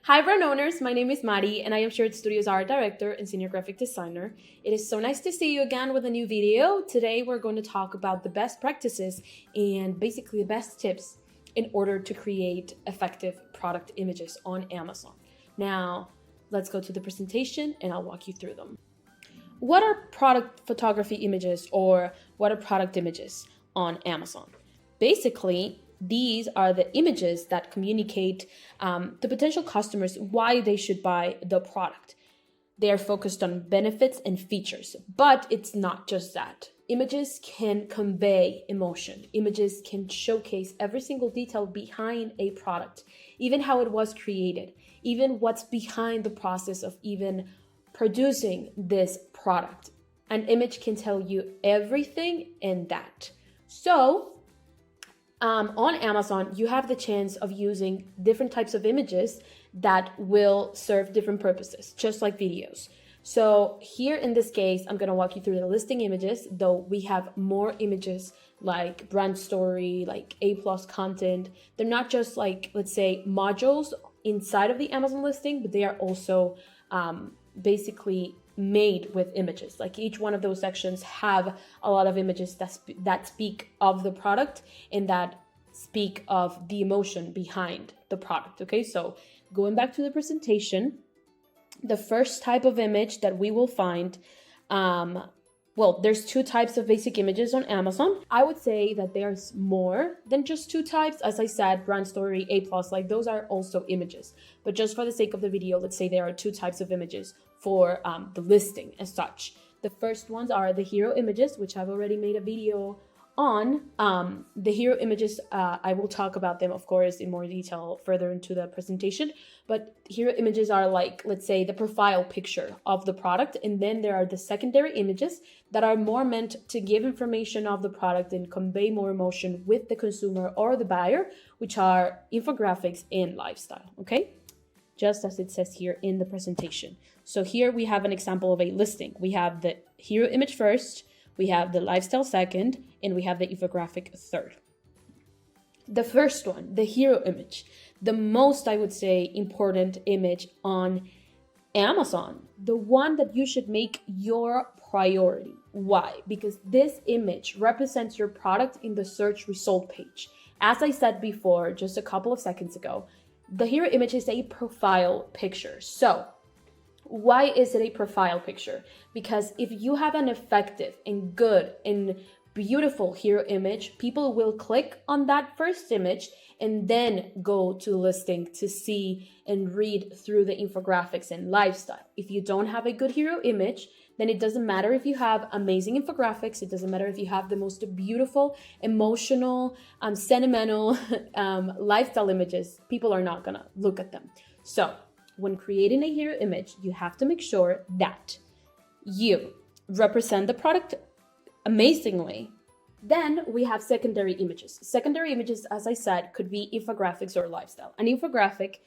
Hi, brand owners. My name is Mari, and I am Shared Studios art director and senior graphic designer. It is so nice to see you again with a new video. Today, we're going to talk about the best practices and basically the best tips in order to create effective product images on Amazon. Now, let's go to the presentation and I'll walk you through them. What are product photography images or what are product images on Amazon? Basically, these are the images that communicate to potential customers why they should buy the product. They are focused on benefits and features, but it's not just that. Images can convey emotion. Images can showcase every single detail behind a product, even how it was created, even what's behind the process of even producing this product. An image can tell you everything in that. So, on Amazon, you have the chance of using different types of images that will serve different purposes, just like videos. So here in this case, I'm going to walk you through the listing images, though we have more images like brand story, like A+ content. They're not just like, let's say, modules inside of the Amazon listing, but they are also basically made with images. Like each one of those sections have a lot of images that speak of the product and that speak of the emotion behind the product. Okay, so going back to the presentation, the first type of image that we will find, there's two types of basic images on Amazon. I would say that there's more than just two types. As I said, brand story, A+, like those are also images. But just for the sake of the video, let's say there are two types of images for the listing as such. The first ones are the hero images, which I've already made a video on. The hero images, I will talk about them, of course, in more detail further into the presentation. But hero images are like, let's say, the profile picture of the product. And then there are the secondary images that are more meant to give information of the product and convey more emotion with the consumer or the buyer, which are infographics and lifestyle, okay? Just as it says here in the presentation. So here we have an example of a listing. We have the hero image first, we have the lifestyle second, and we have the infographic third. The first one, the hero image, the most, I would say, important image on Amazon, the one that you should make your priority. Why? Because this image represents your product in the search result page. As I said before, just a couple of seconds ago, the hero image is a profile picture. So why is it a profile picture? Because if you have an effective and good and beautiful hero image, people will click on that first image and then go to the listing to see and read through the infographics and lifestyle. If you don't have a good hero image, then it doesn't matter if you have amazing infographics. It doesn't matter if you have the most beautiful, emotional, sentimental lifestyle images. People are not gonna look at them. So when creating a hero image, you have to make sure that you represent the product amazingly. Then we have secondary images. Secondary images, as I said, could be infographics or lifestyle. An infographic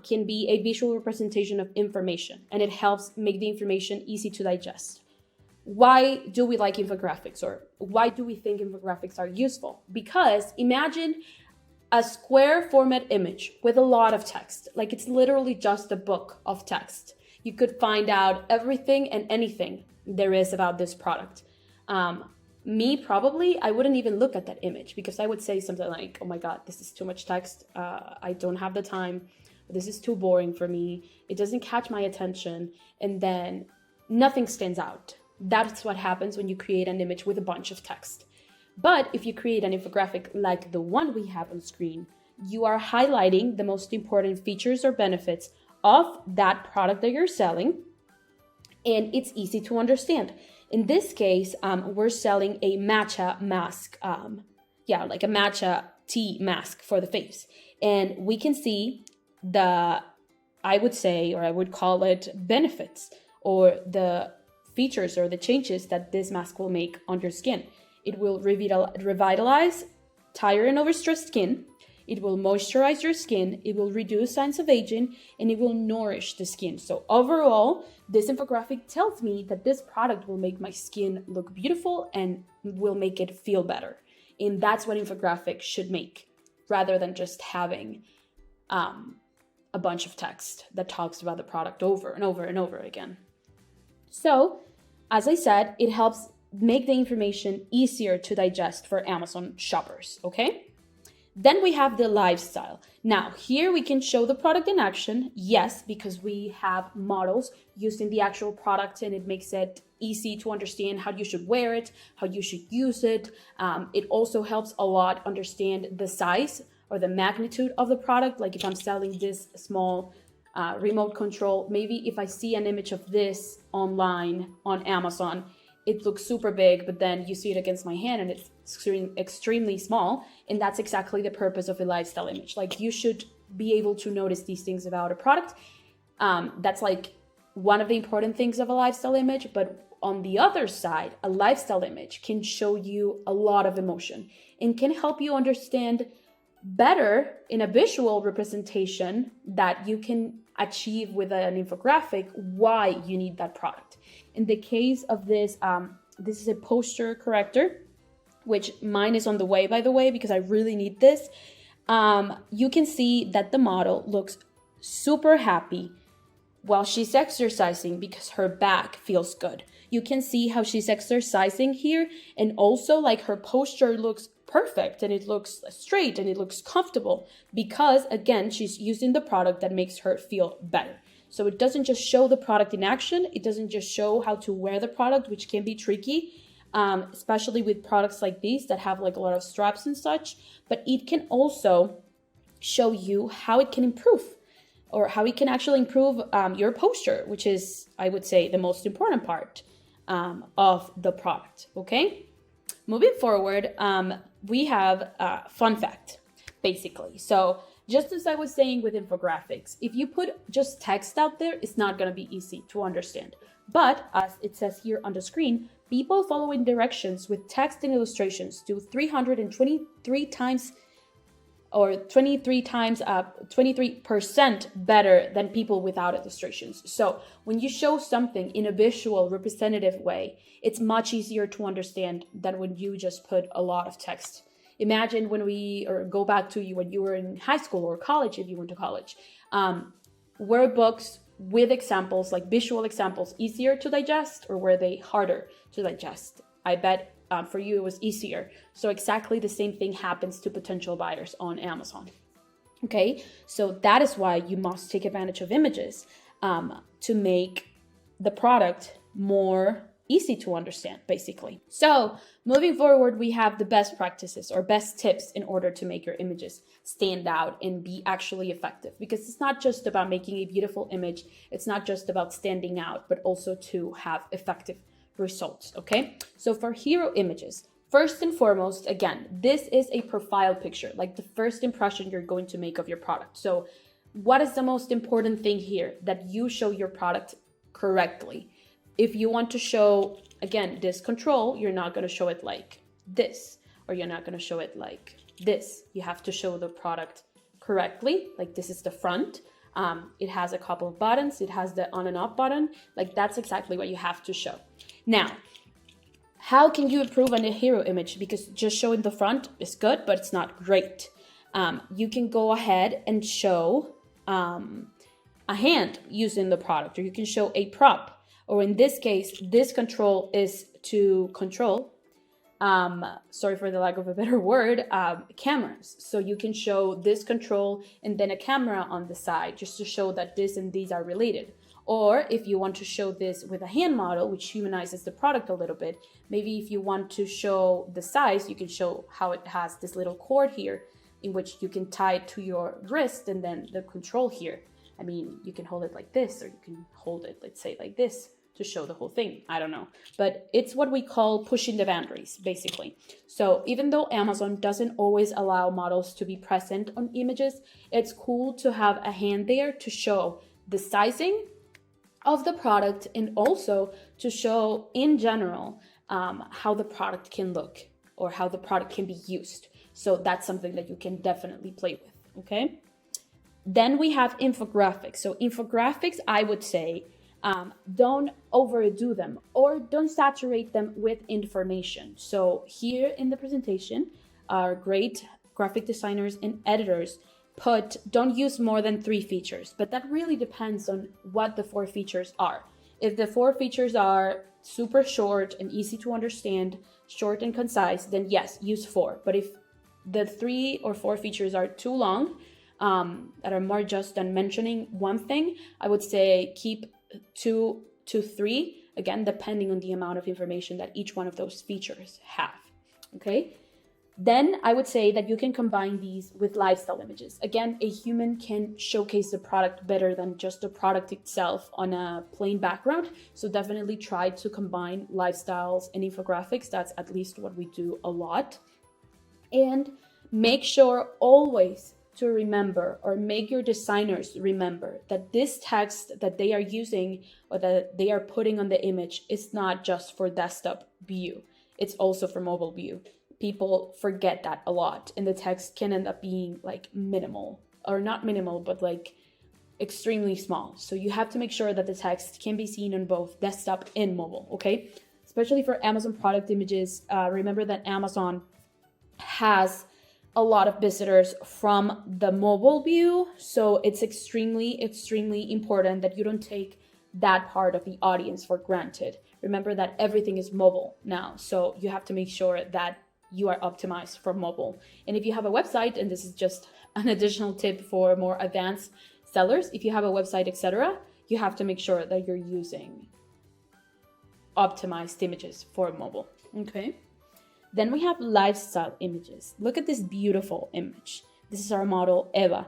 can be a visual representation of information, and it helps make the information easy to digest. Why do we like infographics, or why do we think infographics are useful? Because imagine a square format image with a lot of text, like it's literally just a book of text. You could find out everything and anything there is about this product. I wouldn't even look at that image because I would say something like, oh my God, this is too much text. I don't have the time. This is too boring for me. It doesn't catch my attention. And then nothing stands out. That's what happens when you create an image with a bunch of text. But if you create an infographic like the one we have on screen, you are highlighting the most important features or benefits of that product that you're selling, and it's easy to understand. In this case, we're selling a matcha mask, like a matcha tea mask for the face. And we can see I would call it benefits or the features or the changes that this mask will make on your skin. It will revitalize tired and overstressed skin. It will moisturize your skin. It will reduce signs of aging, and it will nourish the skin. So overall, this infographic tells me that this product will make my skin look beautiful and will make it feel better. And that's what infographics should make, rather than just having a bunch of text that talks about the product over and over and over again. So, as I said, it helps make the information easier to digest for Amazon shoppers, okay? Then we have the lifestyle. Now, here we can show the product in action, yes, because we have models using the actual product and it makes it easy to understand how you should wear it, how you should use it. It also helps a lot understand the size or the magnitude of the product. Like if I'm selling this small remote control, maybe if I see an image of this online on Amazon, it looks super big, but then you see it against my hand and it's extremely small. And that's exactly the purpose of a lifestyle image. Like you should be able to notice these things about a product. That's like one of the important things of a lifestyle image. But on the other side, a lifestyle image can show you a lot of emotion and can help you understand better in a visual representation that you can achieve with an infographic why you need that product. In the case of this, this is a posture corrector, which mine is on the way, by the way, because I really need this. You can see that the model looks super happy while she's exercising because her back feels good. You can see how she's exercising here, and also like her posture looks perfect and it looks straight and it looks comfortable because, again, she's using the product that makes her feel better. So it doesn't just show the product in action. It doesn't just show how to wear the product, which can be tricky, especially with products like these that have like a lot of straps and such, but it can also show you how it can improve or how it can actually improve your posture, which is, I would say, the most important part of the product, okay? Moving forward, we have a fun fact, basically. So just as I was saying with infographics, if you put just text out there, it's not going to be easy to understand. But as it says here on the screen, people following directions with text and illustrations do 323 times or 23% better than people without illustrations. So when you show something in a visual representative way, it's much easier to understand than when you just put a lot of text. Imagine go back to you when you were in high school or college, if you went to college. Were books with examples, like visual examples, easier to digest or were they harder to digest? I bet for you it was easier. So exactly the same thing happens to potential buyers on Amazon. Okay, so that is why you must take advantage of images to make the product more easy to understand, basically. So moving forward, we have the best practices or best tips in order to make your images stand out and be actually effective, because it's not just about making a beautiful image. It's not just about standing out, but also to have effective results, okay? So for hero images, first and foremost, again, this is a profile picture, like the first impression you're going to make of your product. So what is the most important thing here? That you show your product correctly. If you want to show, again, this control, you're not going to show it like this, or you're not going to show it like this. You have to show the product correctly. Like this is the front. It has a couple of buttons. It has the on and off button. Like that's exactly what you have to show. Now, how can you improve on a hero image? Because just showing the front is good, but it's not great. You can go ahead and show a hand using the product, or you can show a prop. Or in this case, this control is to control, sorry for the lack of a better word, cameras. So you can show this control and then a camera on the side just to show that this and these are related. Or if you want to show this with a hand model, which humanizes the product a little bit, maybe if you want to show the size, you can show how it has this little cord here in which you can tie it to your wrist and then the control here. I mean, you can hold it like this, or you can hold it, let's say, like this, to show the whole thing. I don't know. But it's what we call pushing the boundaries, basically. So even though Amazon doesn't always allow models to be present on images, it's cool to have a hand there to show the sizing of the product and also to show in general how the product can look or how the product can be used. So that's something that you can definitely play with, okay? Then we have infographics. So infographics, I would say, don't overdo them or don't saturate them with information. So here in the presentation, our great graphic designers and editors don't use more than 3 features, but that really depends on what the 4 features are. If the 4 features are super short and easy to understand, short and concise, then yes, use 4. But if the 3 or 4 features are too long, that are more just than mentioning one thing, I would say keep 2 to 3, again, depending on the amount of information that each one of those features have, okay? Then I would say that you can combine these with lifestyle images. Again, a human can showcase the product better than just the product itself on a plain background. So definitely try to combine lifestyles and infographics. That's at least what we do a lot. And make sure always to remember, or make your designers remember, that this text that they are using or that they are putting on the image is not just for desktop view. It's also for mobile view. People forget that a lot, and the text can end up being like minimal, or not minimal, but like extremely small. So you have to make sure that the text can be seen on both desktop and mobile, okay? Especially for Amazon product images, remember that Amazon has a lot of visitors from the mobile view, so it's extremely important that you don't take that part of the audience for granted. Remember that everything is mobile now, so you have to make sure that you are optimized for mobile. And if you have a website, and this is just an additional tip for more advanced sellers, if you have a website, etc., you have to make sure that you're using optimized images for mobile, okay? Then we have lifestyle images. Look at this beautiful image. This is our model, Eva.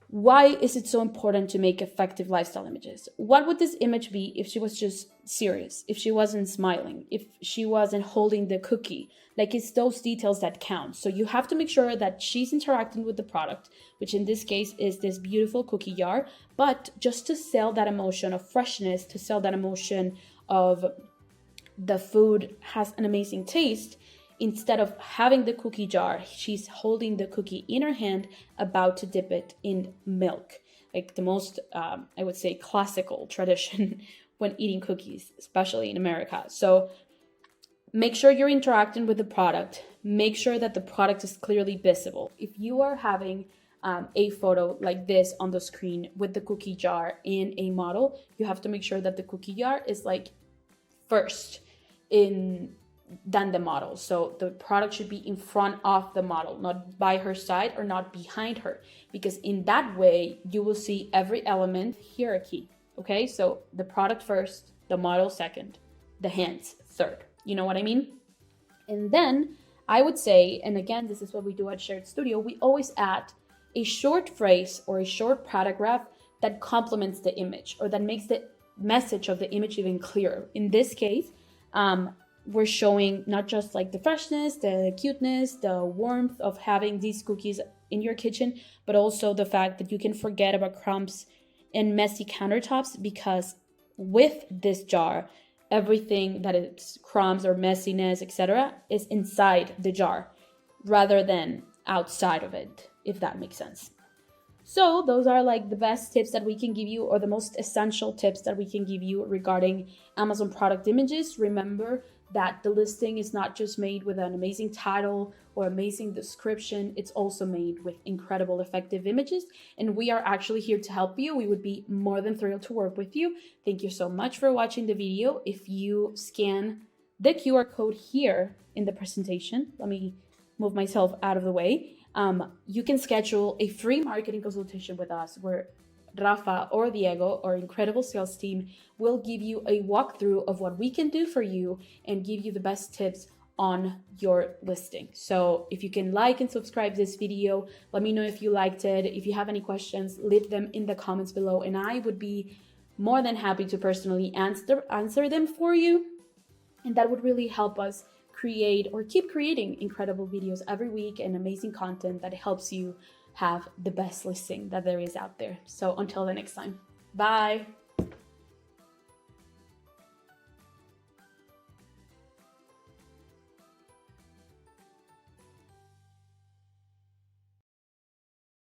Why is it so important to make effective lifestyle images? What would this image be if she was just serious, if she wasn't smiling, if she wasn't holding the cookie? Like, it's those details that count. So you have to make sure that she's interacting with the product, which in this case is this beautiful cookie jar, but just to sell that emotion of freshness, to sell that emotion of the food has an amazing taste. Instead of having the cookie jar, she's holding the cookie in her hand, about to dip it in milk. Like the most, I would say, classical tradition when eating cookies, especially in America. So make sure you're interacting with the product. Make sure that the product is clearly visible. If you are having a photo like this on the screen with the cookie jar in a model, you have to make sure that the cookie jar is like first than the model. So the product should be in front of the model, not by her side or not behind her, because in that way you will see every element hierarchy. Okay, so the product first, the model second, the hands third. You know what I mean? And then I would say, and again, this is what we do at Shared Studio, we always add a short phrase or a short paragraph that complements the image, or that makes the message of the image even clearer. In this case, we're showing not just like the freshness, the cuteness, the warmth of having these cookies in your kitchen, but also the fact that you can forget about crumbs and messy countertops, because with this jar, everything that is crumbs or messiness, etc., is inside the jar rather than outside of it, if that makes sense. So those are like the best tips that we can give you, or the most essential tips that we can give you regarding Amazon product images. Remember that the listing is not just made with an amazing title or amazing description, it's also made with incredible effective images. And we are actually here to help you. We would be more than thrilled to work with you. Thank you so much for watching the video. If you scan the QR code here in the presentation, let me move myself out of the way. You can schedule a free marketing consultation with us, where Rafa or Diego, our incredible sales team, will give you a walkthrough of what we can do for you and give you the best tips on your listing. So if you can like and subscribe this video, let me know if you liked it. If you have any questions, leave them in the comments below, and I would be more than happy to personally answer them for you. And that would really help us create or keep creating incredible videos every week and amazing content that helps you have the best listing that there is out there. So until the next time, bye.